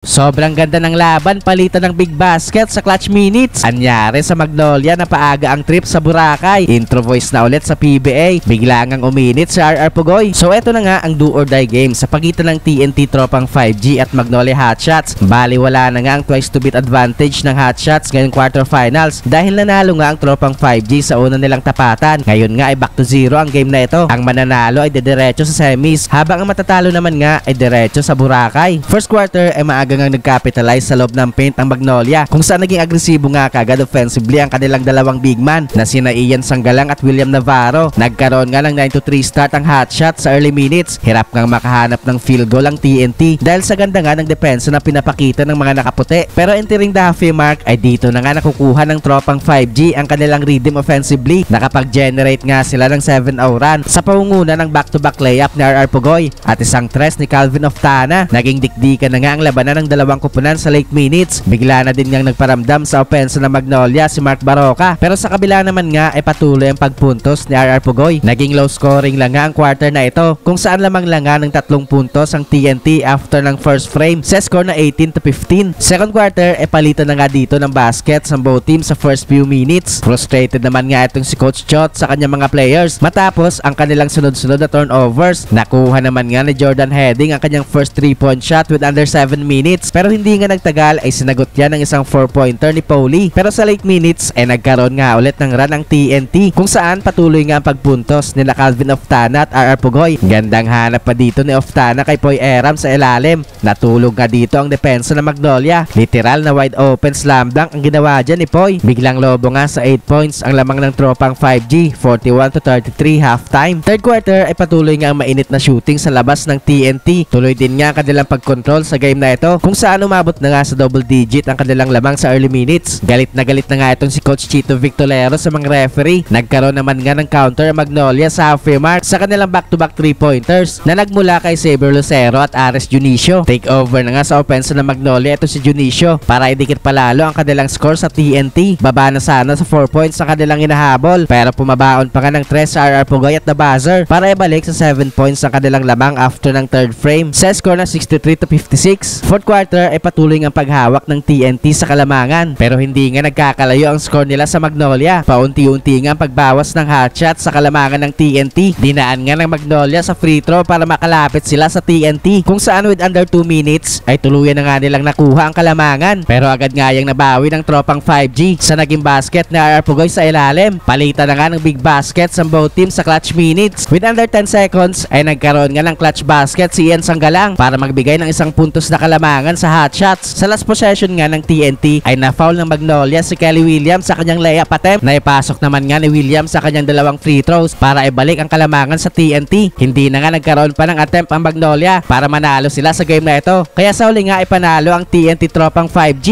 Sobrang ganda ng laban, palitan ng big basket sa clutch minutes. Anyari sa Magnolia na paaga ang trip sa Boracay. Intro voice na ulit sa PBA. Bigla ngang uminit si RR Pugoy. So eto na nga ang do or die game sa pagitan ng TNT tropang 5G at Magnolia Hotshots. Bali wala na nga ang twice to beat advantage ng Hotshots ngayong quarterfinals dahil nanalo nga ang tropang 5G sa una nilang tapatan. Ngayon nga ay back to zero ang game na ito. Ang mananalo ay dediretso sa semis habang ang matatalo naman nga ay diretso sa Boracay. First quarter ay maaga nga nag-capitalize sa loob ng paint ang Magnolia kung saan naging agresibo nga kagad offensively ang kanilang dalawang big man na sina Ian Sanggalang at William Navarro. Nagkaroon nga ng 9-3 start ang hotshot sa early minutes. Hirap ngang makahanap ng field goal ang TNT dahil sa ganda nga ng depensa na pinapakita ng mga nakaputi. Pero entering the halfway mark ay dito na nga nakukuha ng tropang 5G ang kanilang rhythm offensively. Nakapag-generate nga sila ng 7-0 run sa pangunguna ng back-to-back layup ni RR Pugoy at isang tres ni Calvin Oftana. Naging dikdikan na nga ang labanan ng dalawang kupunan sa late minutes. Bigla na din ngang nagparamdam sa opensa ng Magnolia si Mark Baroka. Pero sa kabila naman nga ay patuloy ang pagpuntos ni RR Pugoy. Naging low scoring lang nga ang quarter na ito kung saan lamang lang nga ng 3 puntos ang TNT after ng first frame sa score na 18-15. Second quarter ay palitan na nga dito ng baskets ang both teams sa first few minutes. Frustrated naman nga itong si Coach Chot sa kanyang mga players matapos ang kanilang sunod-sunod na turnovers. Nakuha naman nga ni Jordan Heading ang kanyang first 3-point shot with under 7 minutes pero hindi nga nagtagal ay sinagot yan ng isang 4-pointer ni Paulie. Pero sa late minutes ay nagkaroon nga ulit ng run ang TNT kung saan patuloy nga ang pagpuntos nila Calvin Oftana at RR Pugoy. Gandang hanap pa dito ni Oftana kay Poy Eram sa ilalim. Natulog nga dito ang depensa ng Magnolia. Literal na wide open slam dunk ang ginawa dyan ni Poy. Biglang lobo nga sa 8 points ang lamang ng tropang 5G, 41-33 halftime. Third quarter ay patuloy nga ang mainit na shooting sa labas ng TNT. Tuloy din nga kanilang pagkontrol sa game na ito kung saan umabot na nga sa double digit ang kanilang lamang sa early minutes. Galit na nga itong si Coach Chito Victorero sa mga referee. Nagkaroon naman nga ng counter ang Magnolia sa halfway mark sa kanilang back-to-back 3-pointers na nagmula kay Saber Lucero at Ares Junicio. Take over na nga sa offense ng Magnolia ito si Junicio para idikit palalo ang kanilang score sa TNT. Baba na sana sa 4 points sa kanilang inahabol pero pumabaon pa nga ng 3 sa RR Pugoy at the buzzer para ibalik sa 7 points ang kanilang lamang after ng third frame sa score na 63-56. Fourth quarter ay patuloy ang paghawak ng TNT sa kalamangan pero hindi nga nagkakalayo ang score nila sa Magnolia. Paunti-unti nga ang pagbawas ng hotshot sa kalamangan ng TNT. Dinaan nga ng Magnolia sa free throw para makalapit sila sa TNT kung saan with under 2 minutes ay tuluyan na nga nilang nakuha ang kalamangan pero agad nga yung nabawi ng tropang 5G sa naging basket na RR Pugoy sa ilalim. Palitan na nga ng big baskets ang both teams sa clutch minutes. With under 10 seconds ay nagkaroon nga ng clutch basket si Ian Sanggalang para magbigay ng isang puntos na kalamangan sa hotshots. Sa last possession nga ng TNT ay na-foul ng Magnolia si Kelly Williams sa kanyang layup attempt. Naipasok naman nga ni Williams sa kanyang dalawang free throws para ibalik ang kalamangan sa TNT. Hindi na nga nagkaroon pa ng attempt ang Magnolia para manalo sila sa game na ito. Kaya sa huli nga ay panalo ang TNT tropang 5G.